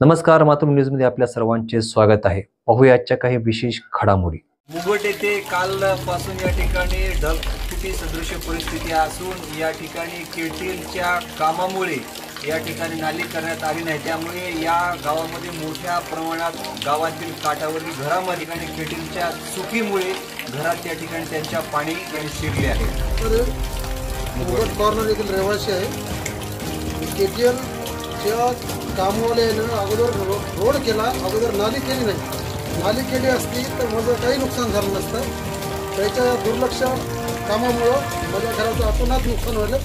नमस्कार, मातृभूमी न्यूजमध्ये आपल्या सर्वांचे स्वागत आहे. पाहूया आजच्या काही विशेष घडामोडी. मुगट येथे कालपासून या ठिकाणी ढगफुटी सदृश परिस्थिती असून या ठिकाणी केटीएलच्या कामामुळे या ठिकाणी नाली करण्यात आली नाही. त्यामुळे या गावामध्ये मोठ्या प्रमाणात गावातील काठावरील घरामध्ये आणि केटीएलच्या चुकीमुळे घरात या ठिकाणी त्यांच्या पाणी शिरले आहे. तर मुगट कॉर्नर येथील रहिवासी आहे. केटीएलच्या कामवाल्यानं अगोदर रोड केला, अगोदर नाली केली नाही. नाली केली असती तर माझं काही नुकसान झालं नसतं. त्याच्या दुर्लक्ष कामामुळं माझ्या घराचं अतोनात नुकसान झालं.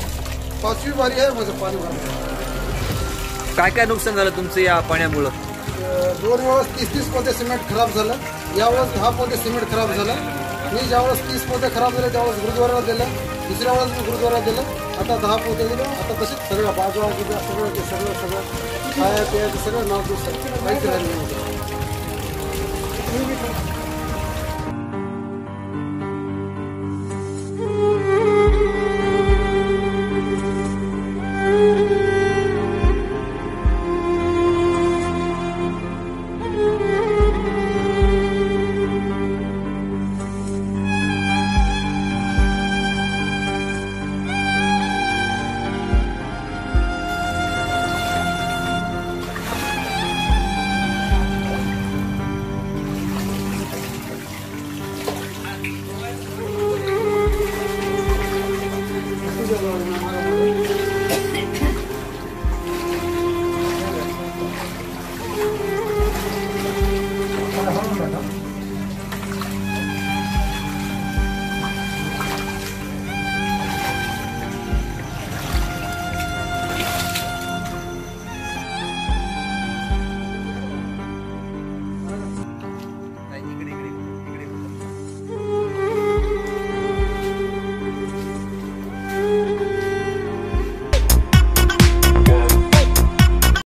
5वी बारी आहे माझं पाणी भरलं. काय काय नुकसान झालं तुमचं या पाण्यामुळं? 2 वेळेस 30 पोते सिमेंट खराब झालं. यावेळेस 10 पोते सिमेंट खराब झालं. मी ज्यावेळेस 30 पोते खराब झाले त्यावेळेस गुरुद्वाराला दिलं. दुसऱ्या वेळेस मी गुरुद्वाराला दिलं. आता 10 पोते दिलं. आता तसेच सगळं बाजू सगळं खाया पियाचं सगळं नाव काहीच राहिलं नाही.